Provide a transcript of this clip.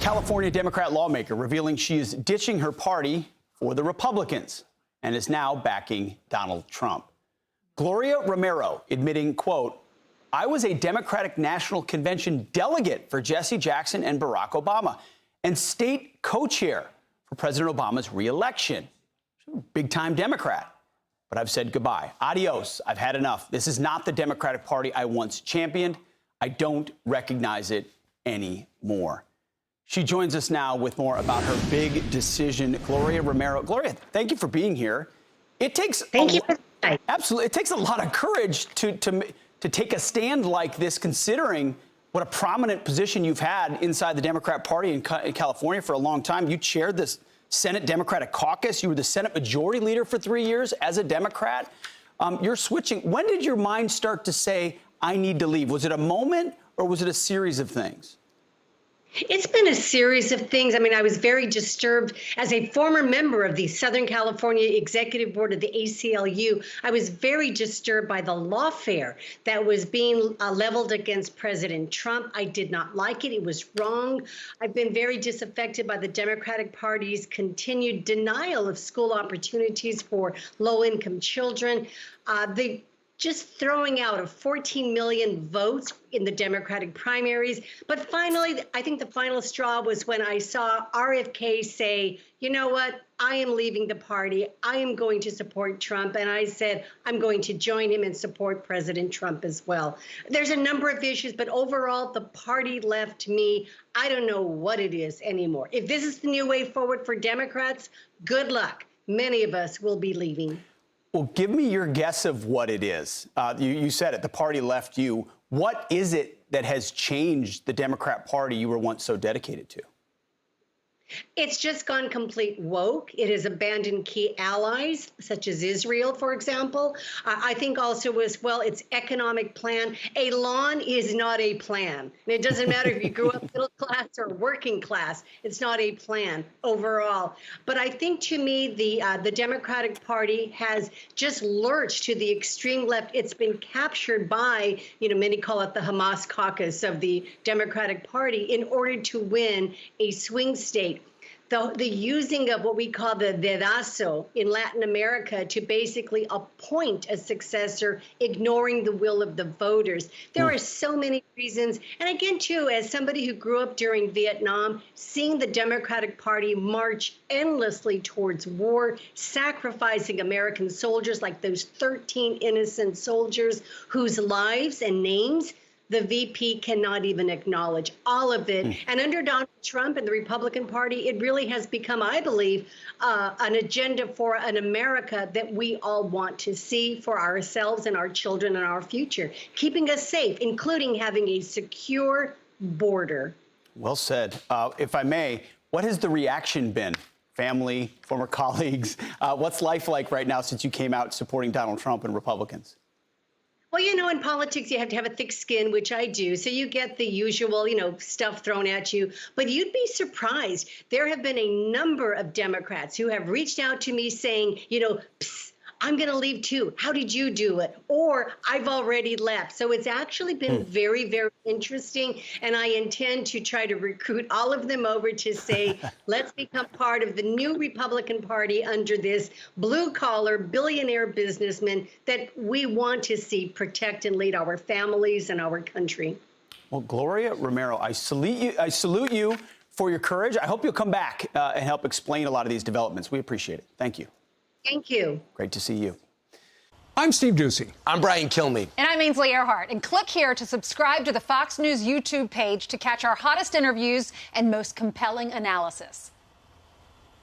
California Democrat lawmaker revealing she is ditching her party for the Republicans and is now backing Donald Trump. Gloria Romero admitting, quote, I was a Democratic National Convention delegate for Jesse Jackson and Barack Obama and state co-chair for President Obama's reelection. Big-time Democrat. But I've said goodbye. Adios. I've had enough. This is not the Democratic Party I once championed. I don't recognize it anymore. She joins us now with more about her big decision. Gloria Romero. Gloria, thank you for being here. It takes absolutely. It takes a lot of courage to take a stand like this, considering what a prominent position you've had inside the Democrat Party in California for a long time. You chaired this Senate Democratic Caucus. You were the Senate Majority Leader for 3 years as a Democrat. You're switching. When did your mind start to say, I need to leave? Was it a moment or was it a series of things? It's been a series of things. I mean, I was very disturbed as a former member of the Southern California Executive Board of the ACLU. I was very disturbed by the lawfare that was being leveled against President Trump. I did not like it. It was wrong. I've been very disaffected by the Democratic Party's continued denial of school opportunities for low-income children. Just throwing out of 14 million votes in the Democratic primaries. But finally, I think the final straw was when I saw RFK say, you know what, I am leaving the party. I am going to support Trump. And I said, I'm going to join him and support President Trump as well. There's a number of issues, but overall, the party left me. I don't know what it is anymore. If this is the new way forward for Democrats, good luck. Many of us will be leaving. Well, give me your guess of what it is. You said it, the party left you. What is it that has changed the Democrat Party you were once so dedicated to? It's just gone complete woke. It has abandoned key allies, such as Israel, for example. I think also as well, its economic plan. A lawn is not a plan. And it doesn't matter if you grew up middle class or working class. It's not a plan overall. But I think, to me, the Democratic Party has just lurched to the extreme left. It's been captured by, many call it the Hamas caucus of the Democratic Party in order to win a swing state. The using of what we call the dedazo in Latin America to basically appoint a successor, ignoring the will of the voters. There are so many reasons. And again, too, as somebody who grew up during Vietnam, seeing the Democratic Party march endlessly towards war, sacrificing American soldiers like those 13 innocent soldiers whose lives and names the VP cannot even acknowledge, all of it. And under Donald Trump and the Republican Party, it really has become, I believe, an agenda for an America that we all want to see for ourselves and our children and our future, keeping us safe, including having a secure border. Well said. If I may, what has the reaction been? Family, former colleagues? What's life like right now since you came out supporting Donald Trump and Republicans? Well, in politics, you have to have a thick skin, which I do. So you get the usual, stuff thrown at you. But you'd be surprised. There have been a number of Democrats who have reached out to me saying, psst, I'm going to leave too. How did you do it? Or I've already left. So it's actually been very, very interesting. And I intend to try to recruit all of them over to say, let's become part of the new Republican Party under this blue-collar billionaire businessman that we want to see protect and lead our families and our country. Well, Gloria Romero, I salute you for your courage. I hope you'll come back and help explain a lot of these developments. We appreciate it. Thank you. Thank you. Great to see you. I'm Steve Ducey. I'm Brian Kilmeade. And I'm Ainsley Earhart. And click here to subscribe to the Fox News YouTube page to catch our hottest interviews and most compelling analysis.